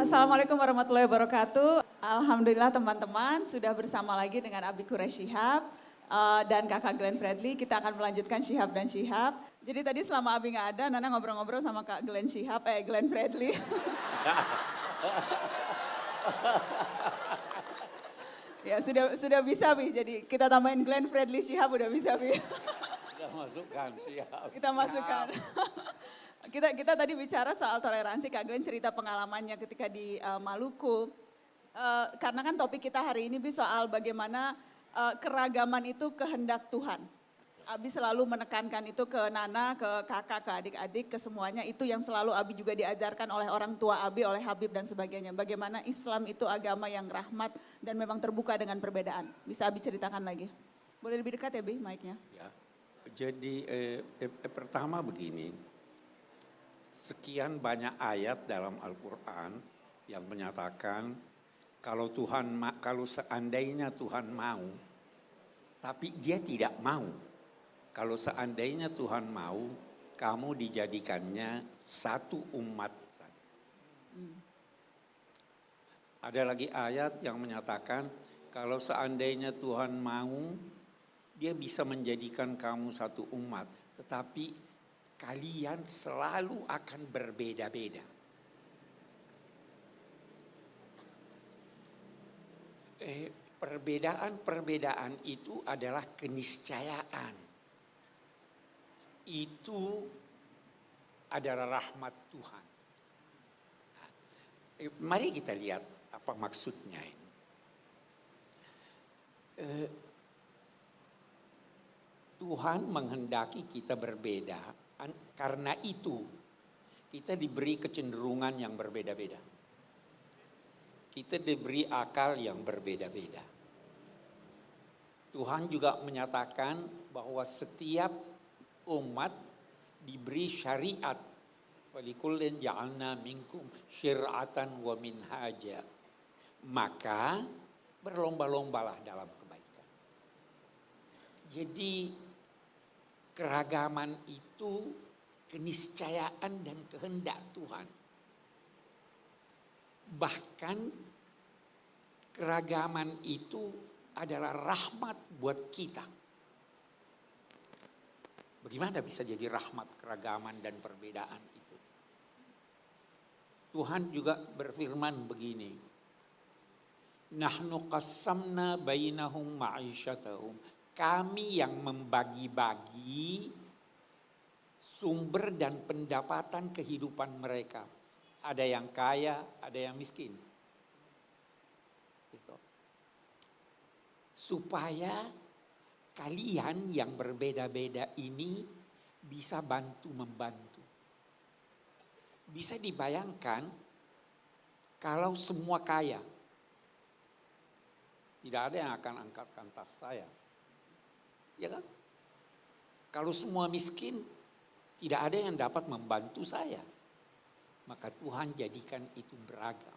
Assalamualaikum warahmatullahi wabarakatuh. Alhamdulillah teman-teman sudah bersama lagi dengan Abi Quraish Shihab dan kakak Glenn Fredly. Kita akan melanjutkan Shihab dan Shihab. Jadi tadi selama Abi nggak ada, Nana ngobrol-ngobrol sama kak Glenn Glenn Fredly. Ya sudah bisa Bi, jadi kita tambahin Glenn Fredly Shihab udah bisa Bi. Kita masukkan Shihab. Kita masukkan. Kita tadi bicara soal toleransi, Kak Glenn cerita pengalamannya ketika di Maluku. Karena kan topik kita hari ini soal bagaimana keragaman itu kehendak Tuhan. Abi selalu menekankan itu ke Nana, ke kakak, ke adik-adik, ke semuanya. Itu yang selalu Abi juga diajarkan oleh orang tua Abi, oleh Habib dan sebagainya. Bagaimana Islam itu agama yang rahmat dan memang terbuka dengan perbedaan. Bisa Abi ceritakan lagi. Boleh lebih dekat ya Bi mic-nya? Ya. Jadi pertama begini. Sekian banyak ayat dalam Al-Quran yang menyatakan kalau seandainya Tuhan mau, tapi dia tidak mau. Kalau seandainya Tuhan mau, kamu dijadikannya satu umat saja. Ada lagi ayat yang menyatakan kalau seandainya Tuhan mau, dia bisa menjadikan kamu satu umat. Tetapi kalian selalu akan berbeda-beda. Perbedaan itu adalah keniscayaan. Itu adalah rahmat Tuhan. Mari kita lihat apa maksudnya ini. Tuhan menghendaki kita berbeda. Karena itu kita diberi kecenderungan yang berbeda-beda. Kita diberi akal yang berbeda-beda. Tuhan juga menyatakan bahwa setiap umat diberi syariat. Walikullin ja'alna minkum syir'atan wa minhaja. Maka berlomba-lombalah dalam kebaikan. Jadi keragaman itu keniscayaan dan kehendak Tuhan. Bahkan keragaman itu adalah rahmat buat kita. Bagaimana bisa jadi rahmat keragaman dan perbedaan itu? Tuhan juga berfirman begini. Nahnu qassamna bainahum ma'isyatahum. Kami yang membagi-bagi sumber dan pendapatan kehidupan mereka. Ada yang kaya, ada yang miskin. Gitu. Supaya kalian yang berbeda-beda ini bisa bantu-membantu. Bisa dibayangkan kalau semua kaya. Tidak ada yang akan angkatkan tas saya. Ya kan? Kalau semua miskin, tidak ada yang dapat membantu saya. Maka Tuhan jadikan itu beragam.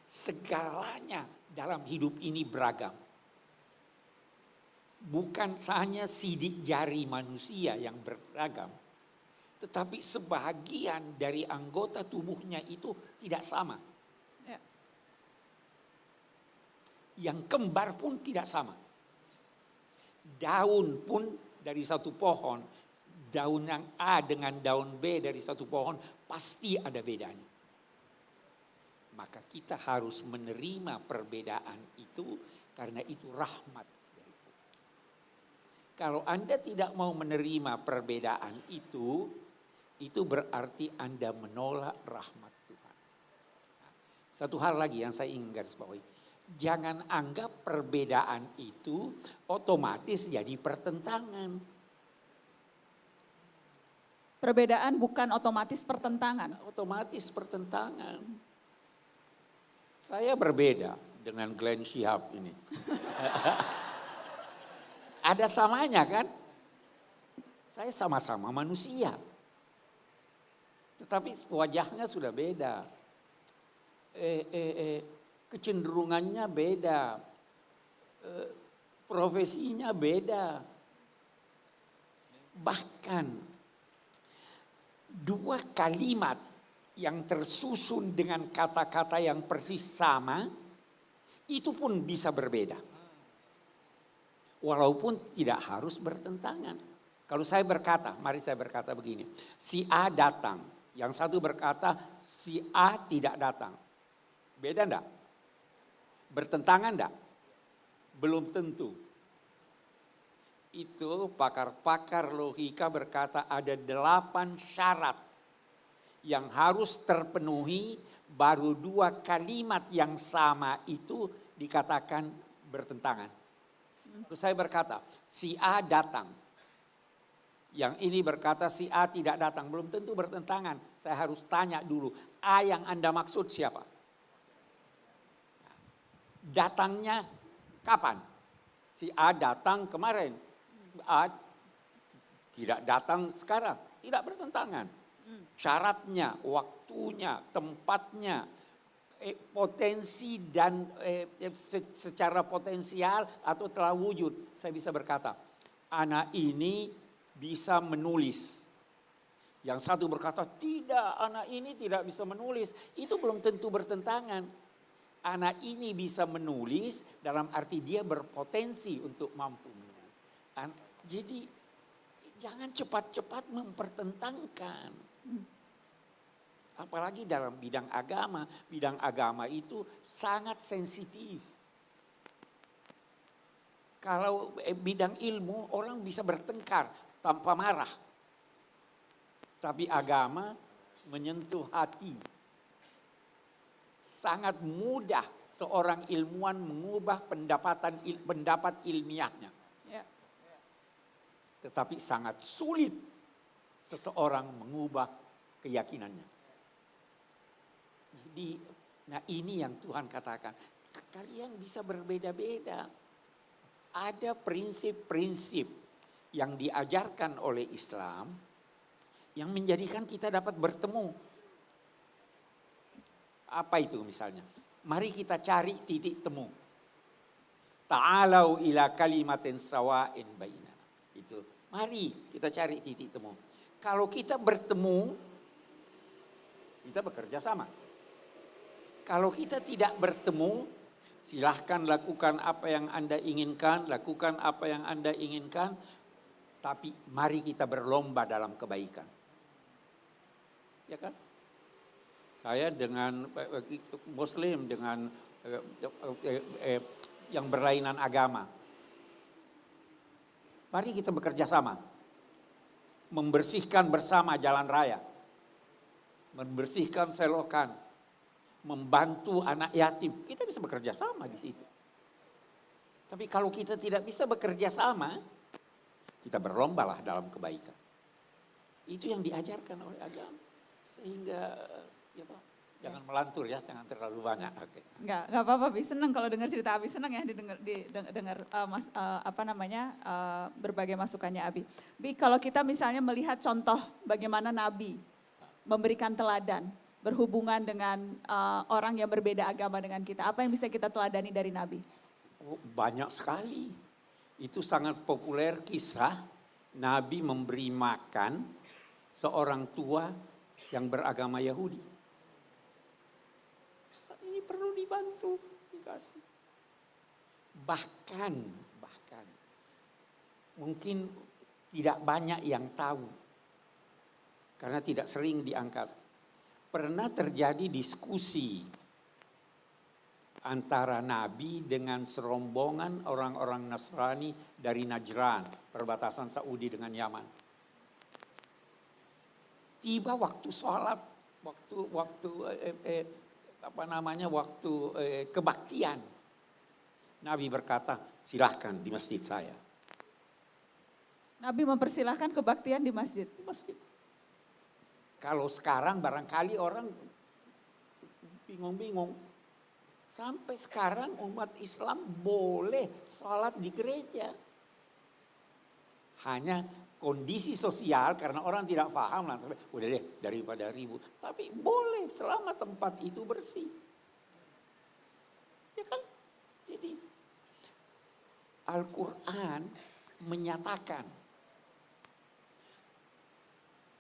Segalanya dalam hidup ini beragam. Bukan hanya sidik jari manusia yang beragam. Tetapi sebagian dari anggota tubuhnya itu tidak sama. Ya. Yang kembar pun tidak sama. Daun pun dari satu pohon, daun yang A dengan daun B dari satu pohon pasti ada bedanya. Maka kita harus menerima perbedaan itu karena itu rahmat. Kalau Anda tidak mau menerima perbedaan itu berarti Anda menolak rahmat Tuhan. Satu hal lagi yang saya ingin garis bawahi. Jangan anggap perbedaan itu otomatis jadi pertentangan. Perbedaan bukan otomatis pertentangan. Otomatis pertentangan. Saya berbeda dengan Glenn Shihab ini. Ada samanya kan? Saya sama-sama manusia. Tetapi wajahnya sudah beda. Kecenderungannya beda, profesinya beda. Bahkan dua kalimat yang tersusun dengan kata-kata yang persis sama, itu pun bisa berbeda. Walaupun tidak harus bertentangan. Kalau saya berkata, mari saya berkata begini, si A datang, yang satu berkata si A tidak datang. Beda enggak? Bertentangan enggak? Belum tentu. Itu pakar-pakar logika berkata ada 8 syarat yang harus terpenuhi, baru 2 kalimat yang sama itu dikatakan bertentangan. Terus saya berkata, si A datang. Yang ini berkata si A tidak datang, belum tentu bertentangan. Saya harus tanya dulu, A yang Anda maksud siapa? Datangnya kapan? Si A datang kemarin, A tidak datang sekarang, tidak bertentangan. Syaratnya, waktunya, tempatnya, potensi dan secara potensial atau telah wujud. Saya bisa berkata, anak ini bisa menulis. Yang satu berkata, tidak, anak ini tidak bisa menulis. Itu belum tentu bertentangan. Anak ini bisa menulis dalam arti dia berpotensi untuk mampu menulis. Jadi jangan cepat-cepat mempertentangkan. Apalagi dalam bidang agama. Bidang agama itu sangat sensitif. Kalau bidang ilmu orang bisa bertengkar tanpa marah. Tapi agama menyentuh hati. Sangat mudah seorang ilmuwan mengubah pendapat ilmiahnya. Ya. Tetapi sangat sulit seseorang mengubah keyakinannya. Jadi, nah ini yang Tuhan katakan. Kalian bisa berbeda-beda. Ada prinsip-prinsip yang diajarkan oleh Islam yang menjadikan kita dapat bertemu. Apa itu misalnya? Mari kita cari titik temu. Ta'alau ila kalimatin sawa'in bainana. Itu. Mari kita cari titik temu. Kalau kita bertemu, kita bekerja sama. Kalau kita tidak bertemu, silahkan lakukan apa yang Anda inginkan, lakukan apa yang Anda inginkan, tapi mari kita berlomba dalam kebaikan. Ya kan? Saya dengan Muslim, dengan yang berlainan agama. Mari kita bekerja sama. Membersihkan bersama jalan raya. Membersihkan selokan. Membantu anak yatim. Kita bisa bekerja sama di situ. Tapi kalau kita tidak bisa bekerja sama, kita berlombalah dalam kebaikan. Itu yang diajarkan oleh agama. Sehingga jangan melantur ya, jangan terlalu banyak. Oke. Enggak apa-apa, Bi. Senang kalau dengar cerita Abi, senang ya dengar berbagai masukannya Abi. Bi, kalau kita misalnya melihat contoh bagaimana Nabi memberikan teladan berhubungan dengan orang yang berbeda agama dengan kita, apa yang bisa kita teladani dari Nabi? Oh, banyak sekali. Itu sangat populer kisah Nabi memberi makan seorang tua yang beragama Yahudi. Ini perlu dibantu, dikasih. Bahkan mungkin tidak banyak yang tahu karena tidak sering diangkat. Pernah terjadi diskusi antara Nabi dengan serombongan orang-orang Nasrani dari Najran, perbatasan Saudi dengan Yaman. Tiba waktu sholat, waktu kebaktian. Nabi berkata, silahkan di masjid saya. Nabi mempersilahkan kebaktian di masjid. Di masjid. Kalau sekarang barangkali orang bingung-bingung. Sampai sekarang umat Islam boleh sholat di gereja. Hanya kondisi sosial karena orang tidak paham. Udah deh daripada ribut. Tapi boleh selama tempat itu bersih. Ya kan? Jadi Al-Quran menyatakan.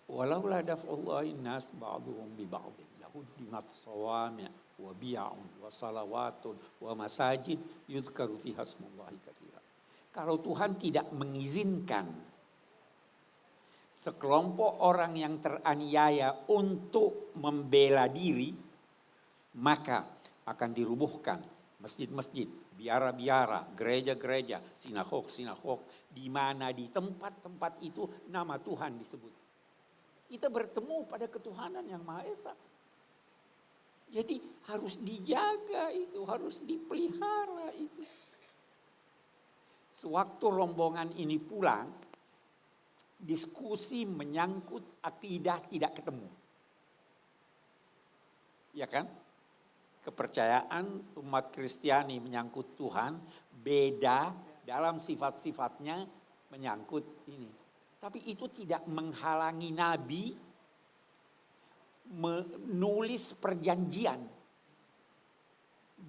Walaula daf'ullahi nas ba'duhum bi ba'din. lahuddimat sawami' wa bi'un wa salawatun wa masajid yuzkaru fiha ismullahi katsiran. Kalau Tuhan tidak mengizinkan sekelompok orang yang teraniaya untuk membela diri, maka akan dirubuhkan masjid-masjid, biara-biara, gereja-gereja, sinagog-sinagog, di mana di tempat-tempat itu nama Tuhan disebut. Kita bertemu pada ketuhanan yang Maha Esa. Jadi harus dijaga itu, harus dipelihara itu. Sewaktu rombongan ini pulang, diskusi menyangkut akidah tidak ketemu. Ya kan? Kepercayaan umat Kristiani menyangkut Tuhan beda dalam sifat-sifatnya menyangkut ini. Tapi itu tidak menghalangi Nabi menulis perjanjian,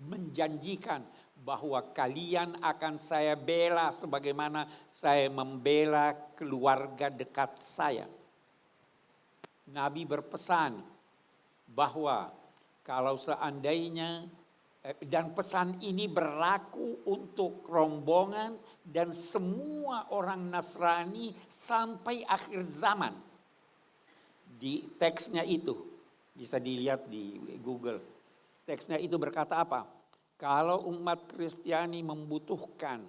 menjanjikan bahwa kalian akan saya bela sebagaimana saya membela keluarga dekat saya. Nabi berpesan bahwa kalau seandainya, dan pesan ini berlaku untuk rombongan dan semua orang Nasrani sampai akhir zaman. Di teksnya itu, bisa dilihat di Google. Teksnya itu berkata apa? Kalau umat Kristiani membutuhkan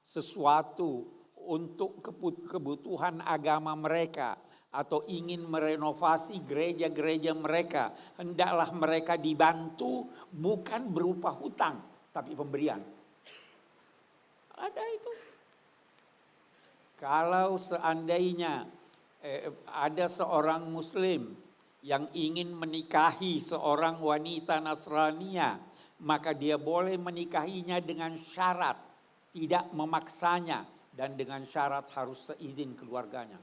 sesuatu untuk kebutuhan agama mereka atau ingin merenovasi gereja-gereja mereka, hendaklah mereka dibantu bukan berupa hutang, tapi pemberian. Ada itu. Kalau seandainya ada seorang Muslim yang ingin menikahi seorang wanita Nasrania, maka dia boleh menikahinya dengan syarat tidak memaksanya dan dengan syarat harus seizin keluarganya.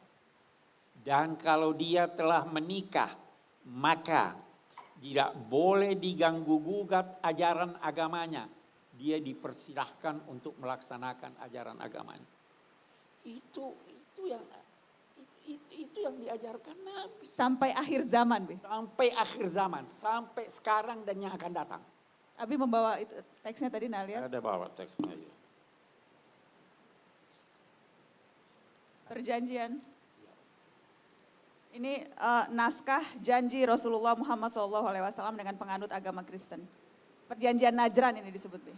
Dan kalau dia telah menikah, maka tidak boleh diganggu-gugat ajaran agamanya. Dia dipersilahkan untuk melaksanakan ajaran agamanya. Itu yang diajarkan Nabi. Sampai akhir zaman, Bi. Sampai akhir zaman, sampai sekarang dan yang akan datang. Abi membawa itu teksnya tadi Nalia. Ada bawa teksnya ya. Perjanjian. Ini naskah janji Rasulullah Muhammad SAW dengan penganut agama Kristen. Perjanjian Najran ini disebut, Bi.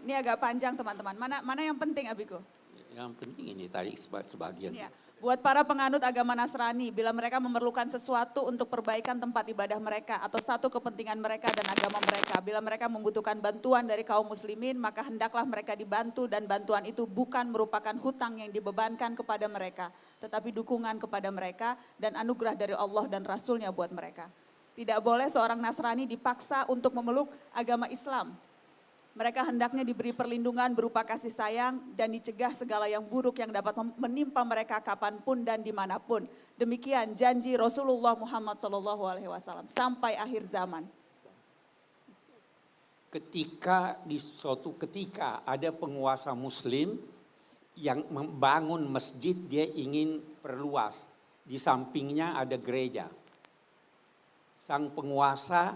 Ini agak panjang teman-teman. Mana yang penting, Abiku? Yang penting ini tadi sebagian. Ya. Buat para penganut agama Nasrani, bila mereka memerlukan sesuatu untuk perbaikan tempat ibadah mereka atau satu kepentingan mereka dan agama mereka, bila mereka membutuhkan bantuan dari kaum muslimin, maka hendaklah mereka dibantu dan bantuan itu bukan merupakan hutang yang dibebankan kepada mereka, tetapi dukungan kepada mereka dan anugerah dari Allah dan Rasulnya buat mereka. Tidak boleh seorang Nasrani dipaksa untuk memeluk agama Islam. Mereka hendaknya diberi perlindungan berupa kasih sayang dan dicegah segala yang buruk yang dapat menimpa mereka kapanpun dan dimanapun. Demikian janji Rasulullah Muhammad SAW sampai akhir zaman. Di suatu ketika ada penguasa Muslim yang membangun masjid, dia ingin perluas. Di sampingnya ada gereja. Sang penguasa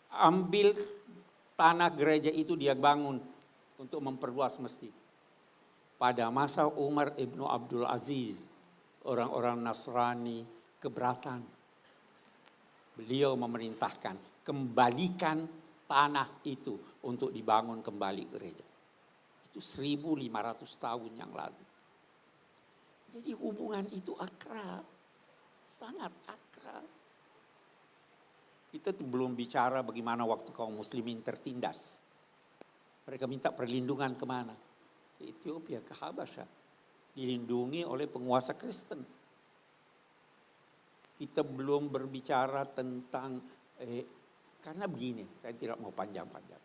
ambil tanah gereja itu dia bangun untuk memperluas masjid. Pada masa Umar ibnu Abdul Aziz, orang-orang Nasrani keberatan. Beliau memerintahkan, kembalikan tanah itu untuk dibangun kembali gereja. Itu 1500 tahun yang lalu. Jadi hubungan itu akrab, sangat akrab. Kita belum bicara bagaimana waktu kaum muslimin tertindas. Mereka minta perlindungan kemana? Ke Ethiopia, ke Habasyah. Dilindungi oleh penguasa Kristen. Kita belum berbicara tentang, karena begini, saya tidak mau panjang-panjang.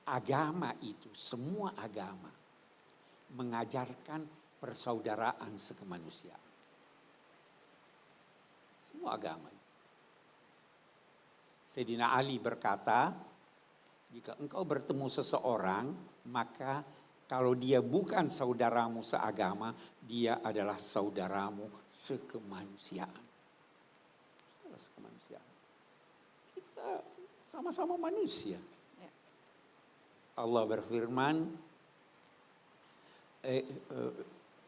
Agama itu, semua agama mengajarkan persaudaraan sekemanusiaan. Semua agama. Sayyidina Ali berkata, jika engkau bertemu seseorang, maka kalau dia bukan saudaramu seagama, dia adalah saudaramu sekemanusiaan. Sekemanusiaan. Kita sama-sama manusia. Ya. Allah berfirman,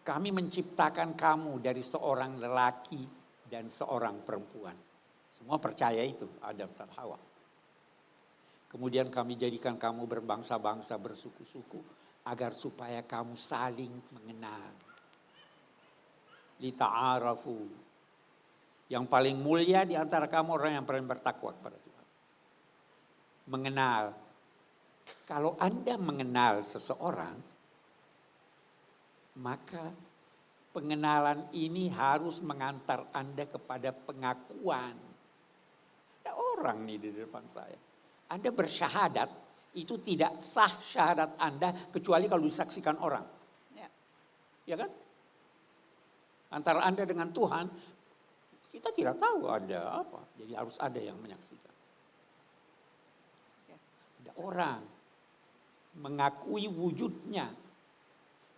kami menciptakan kamu dari seorang lelaki dan seorang perempuan. Semua percaya itu, Adam dan Hawa. Kemudian kami jadikan kamu berbangsa-bangsa, bersuku-suku, agar supaya kamu saling mengenal. Lita'arafu. Yang paling mulia di antara kamu orang yang paling bertakwa kepada Tuhan. Mengenal. Kalau Anda mengenal seseorang, maka pengenalan ini harus mengantar Anda kepada pengakuan. Ada orang nih di depan saya. Anda bersyahadat, itu tidak sah syahadat Anda kecuali kalau disaksikan orang. Ya. Ya kan? Antara Anda dengan Tuhan, kita tidak tahu ada apa. Jadi harus ada yang menyaksikan. Ya. Ada orang mengakui wujudnya,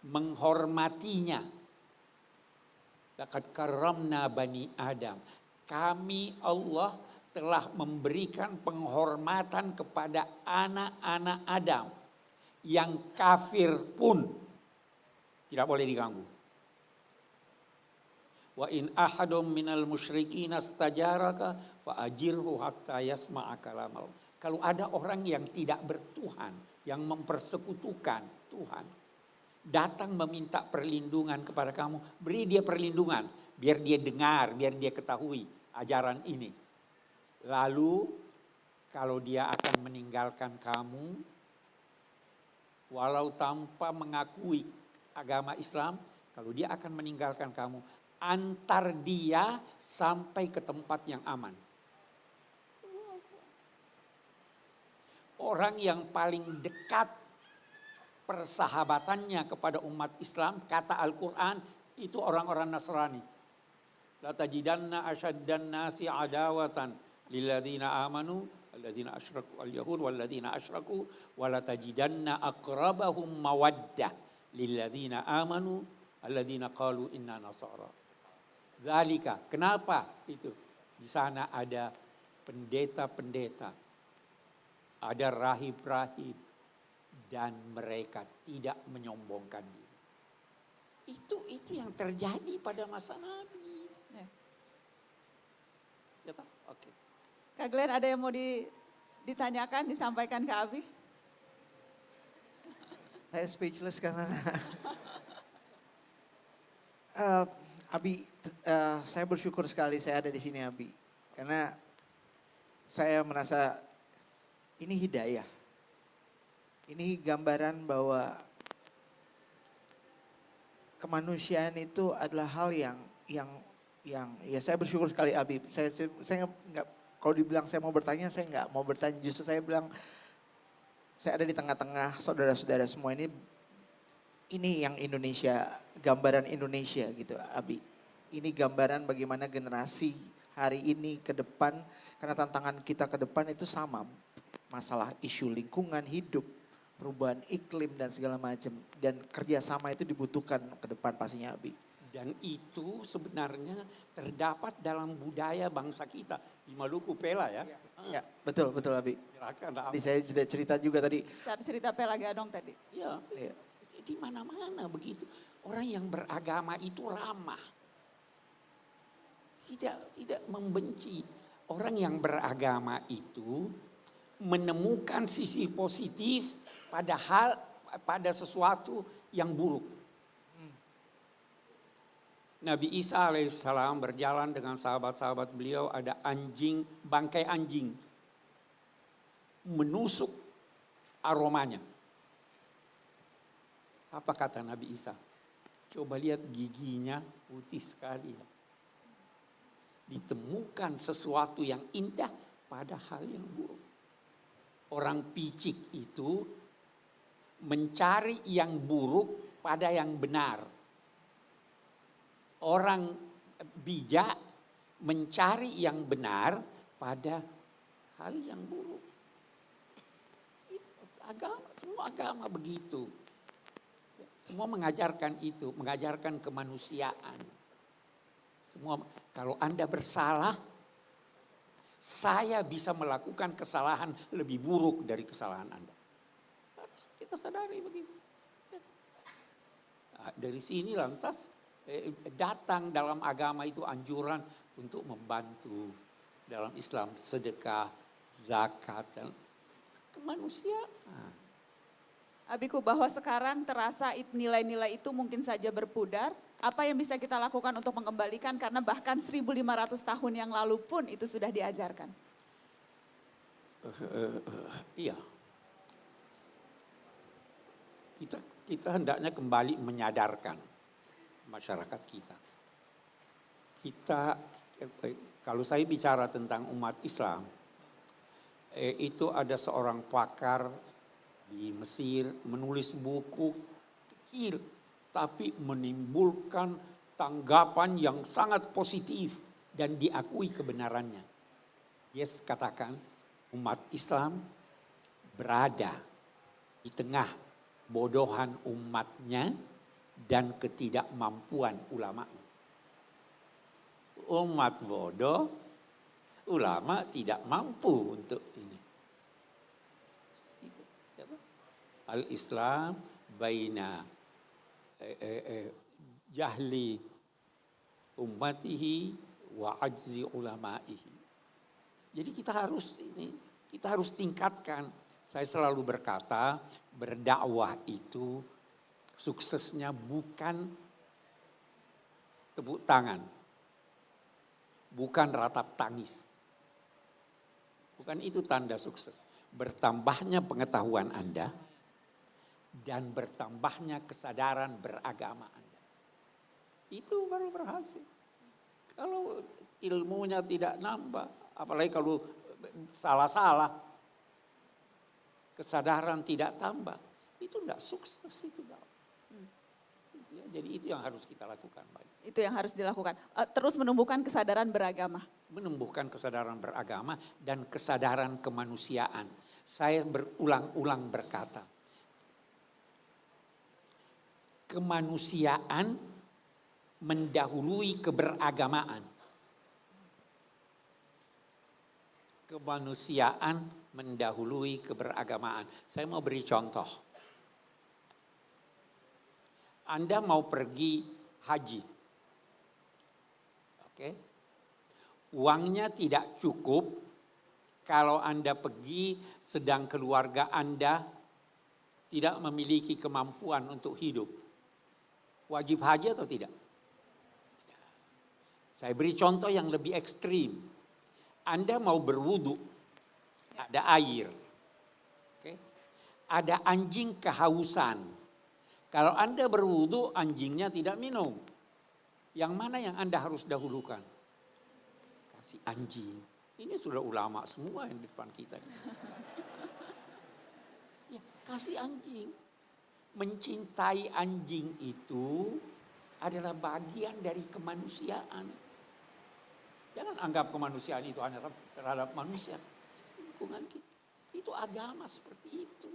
menghormatinya. Laqad karramna bani Adam. Kami Allah telah memberikan penghormatan kepada anak-anak Adam. Yang kafir pun tidak boleh diganggu. Wa in ahadum minal musyrikin astajaraka fa ajirhu hatta yasma'a kalamal. Kalau ada orang yang tidak bertuhan, yang mempersekutukan Tuhan, datang meminta perlindungan kepada kamu, beri dia perlindungan, biar dia dengar, biar dia ketahui ajaran ini. Lalu kalau dia akan meninggalkan kamu, walau tanpa mengakui agama Islam, kalau dia akan meninggalkan kamu, antar dia sampai ke tempat yang aman. Orang yang paling dekat persahabatannya kepada umat Islam, kata Al-Quran, itu orang-orang Nasrani. La tajidanna asyaddan nasi adawatan lilladzina amanu alladzina asyraku al-yahud walladzina asyraku wa la tajidanna aqrabahum mawaddah lilladzina amanu alladzina qalu inna nasara. Zalika, kenapa itu? Di sana ada pendeta-pendeta, ada rahib-rahib, dan mereka tidak menyombongkan diri. Itu yang terjadi pada masa Nabi. Ya. Ya, oke. Kak Glenn, ada yang mau ditanyakan, disampaikan ke Abi? Saya speechless karena Abi, saya bersyukur sekali saya ada di sini Abi. Karena saya merasa ini hidayah. Ini gambaran bahwa kemanusiaan itu adalah hal yang ya saya bersyukur sekali Abi. Saya nggak, kalau dibilang saya mau bertanya, saya nggak mau bertanya. Justru saya bilang saya ada di tengah-tengah saudara-saudara semua ini yang Indonesia, gambaran Indonesia gitu Abi. Ini gambaran bagaimana generasi hari ini ke depan, karena tantangan kita ke depan itu sama. Masalah isu lingkungan hidup, perubahan iklim dan segala macam. Dan kerjasama itu dibutuhkan ke depan pastinya Abi. Dan itu sebenarnya terdapat dalam budaya bangsa kita. Di Maluku Pela ya. Ya, betul Abi. Tadi saya sudah cerita juga tadi. Cerita Pela Gadong tadi. Ya. Di mana-mana begitu. Orang yang beragama itu ramah. Tidak membenci. Orang yang beragama itu menemukan sisi positif pada sesuatu yang buruk. Nabi Isa alaihissalam berjalan dengan sahabat-sahabat beliau, ada anjing, bangkai anjing. Menusuk aromanya. Apa kata Nabi Isa? Coba lihat giginya putih sekali. Ditemukan sesuatu yang indah pada hal yang buruk. Orang picik itu mencari yang buruk pada yang benar. Orang bijak mencari yang benar pada hal yang buruk. Semua agama begitu. Semua mengajarkan itu, mengajarkan kemanusiaan. Semua, kalau Anda bersalah, saya bisa melakukan kesalahan lebih buruk dari kesalahan Anda. Harus kita sadari begitu. Nah, dari sini lantas datang dalam agama itu anjuran untuk membantu dalam Islam sedekah, zakat dan kemanusiaan. Abiku, bahwa sekarang terasa nilai-nilai itu mungkin saja berpudar. Apa yang bisa kita lakukan untuk mengembalikan, karena bahkan 1.500 tahun yang lalu pun itu sudah diajarkan. Iya. Kita hendaknya kembali menyadarkan masyarakat kita. Kalau saya bicara tentang umat Islam, itu ada seorang pakar di Mesir menulis buku kecil, tapi menimbulkan tanggapan yang sangat positif dan diakui kebenarannya. Dia katakan umat Islam berada di tengah bodohan umatnya dan ketidakmampuan ulamanya. Umat bodoh, ulama tidak mampu untuk ini. Al-Islam baina jahli ummatihi wa ajzi ulamaihi. Jadi kita harus tingkatkan. Saya selalu berkata, berdakwah itu suksesnya bukan tepuk tangan, bukan ratap tangis. Bukan itu tanda sukses. Bertambahnya pengetahuan Anda dan bertambahnya kesadaran beragama Anda. Itu baru berhasil. Kalau ilmunya tidak nambah, apalagi kalau salah-salah, kesadaran tidak tambah, itu tidak sukses itu. Jadi itu yang harus kita lakukan. Itu yang harus dilakukan. Terus menumbuhkan kesadaran beragama. Menumbuhkan kesadaran beragama dan kesadaran kemanusiaan. Saya berulang-ulang berkata, kemanusiaan mendahului keberagamaan. Kemanusiaan mendahului keberagamaan. Saya mau beri contoh. Anda mau pergi haji. Oke. Uangnya tidak cukup kalau Anda pergi sedang keluarga Anda tidak memiliki kemampuan untuk hidup. Wajib haji atau tidak? Saya beri contoh yang lebih ekstrim. Anda mau berwudu, ada air. Oke. Ada anjing kehausan. Kalau Anda berwudu, anjingnya tidak minum. Yang mana yang Anda harus dahulukan? Kasih anjing. Ini sudah ulama semua yang di depan kita. Ya, kasih anjing. Mencintai anjing itu adalah bagian dari kemanusiaan. Jangan anggap kemanusiaan itu hanya terhadap manusia. Lingkungan kita. Itu agama seperti itu.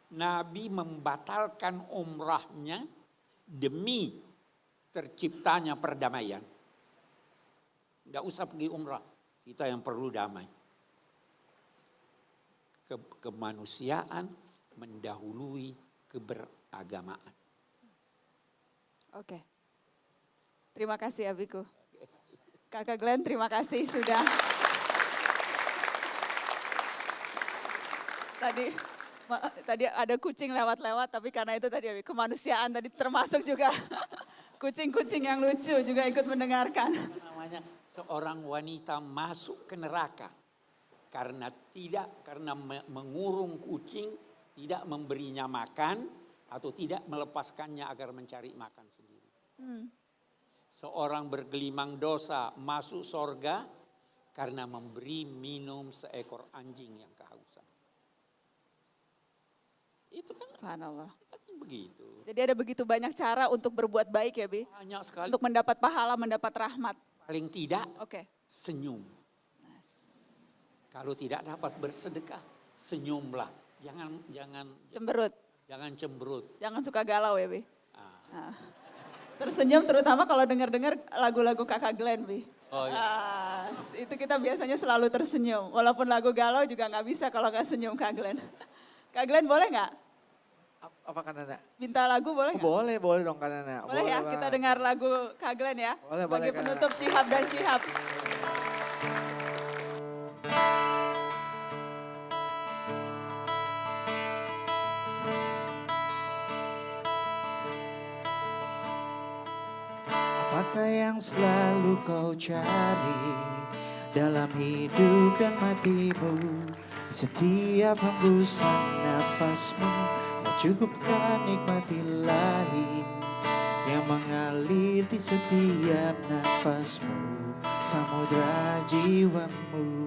Nabi membatalkan umrahnya demi terciptanya perdamaian. Tidak usah pergi umrah, kita yang perlu damai. Kemanusiaan mendahului keberagamaan. Oke. Terima kasih Abiku. Kakak Glenn, terima kasih sudah. Tadi ada kucing lewat-lewat, tapi karena itu tadi kemanusiaan tadi termasuk juga kucing-kucing yang lucu juga ikut mendengarkan. Namanya seorang wanita masuk ke neraka karena mengurung kucing, tidak memberinya makan atau tidak melepaskannya agar mencari makan sendiri. Seorang bergelimang dosa masuk sorga karena memberi minum seekor anjing yang kehausan. Itu kan Subhanallah. begitu. Jadi ada begitu banyak cara untuk berbuat baik ya Bi? Banyak sekali. Untuk mendapat pahala, mendapat rahmat. Paling tidak Oke. senyum. Kalau tidak dapat bersedekah, senyumlah. Jangan Cemberut. Jangan cemberut. Jangan suka galau ya Bi? Tersenyum terutama kalau dengar-dengar lagu-lagu Kakak Glenn Bi. Oh iya. Itu kita biasanya selalu tersenyum. Walaupun lagu galau juga nggak bisa kalau nggak senyum Kak Glenn. Kak Glenn boleh nggak? Apa Kanana? Minta lagu boleh Oh, nggak? boleh dong Kanana. Boleh ya, kita banget. dengar lagu Kak Glenn ya. Boleh, Sebagai Kak. penutup Syihab dan Syihab. Apakah yang selalu kau cari dalam hidup dan matimu? Setiap hembusan nafasmu, tak cukupkah nikmati lahi yang mengalir di setiap nafasmu, samudra jiwamu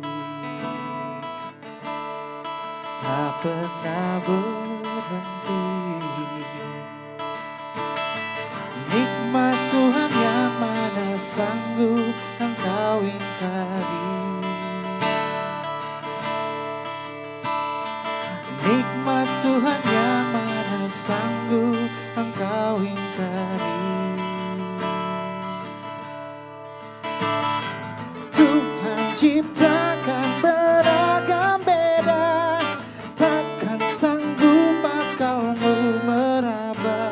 tak pernah berhenti. Nikmat Tuhan yang mana sanggup engkau ingkari. Nikmat Tuhan yang mana sanggup engkau ingkari. Tuhan ciptakan beragam beda, takkan sanggup akalmu meraba.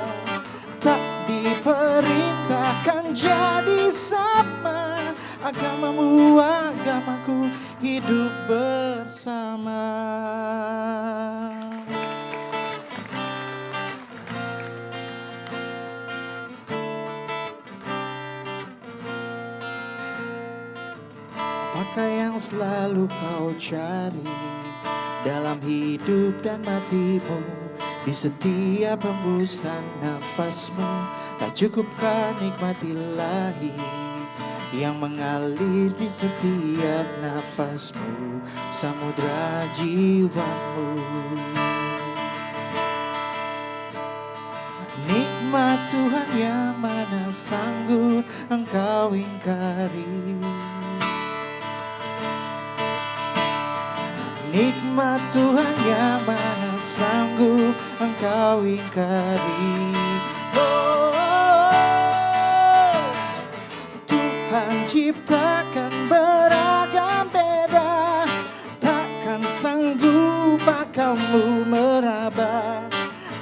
Tak diperintahkan jadi sama, agamamu agamaku hidup bersama. Apakah yang selalu kau cari dalam hidup dan matimu? Di setiap hembusan nafasmu, tak cukupkah nikmati lahi yang mengalir di setiap nafasmu, samudra jiwamu. Nikmat Tuhan yang mana sanggup engkau ingkari. Nikmat Tuhan yang mana sanggup engkau ingkari. Oh, Tuhan ciptakan beragam beda, takkan sanggup akalmu meraba.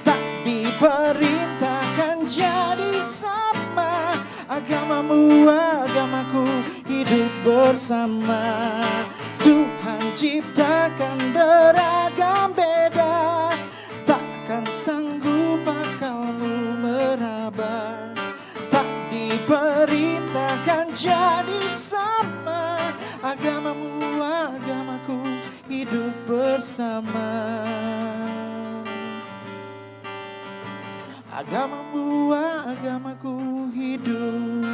Tak diperintahkan jadi sama, agamamu agamaku hidup bersama. Tuhan ciptakan beragam beda, takkan sanggup akalmu meraba. Tak diperintahkan jadi sama, agamamu agamaku hidup bersama. Agamamu agamaku hidup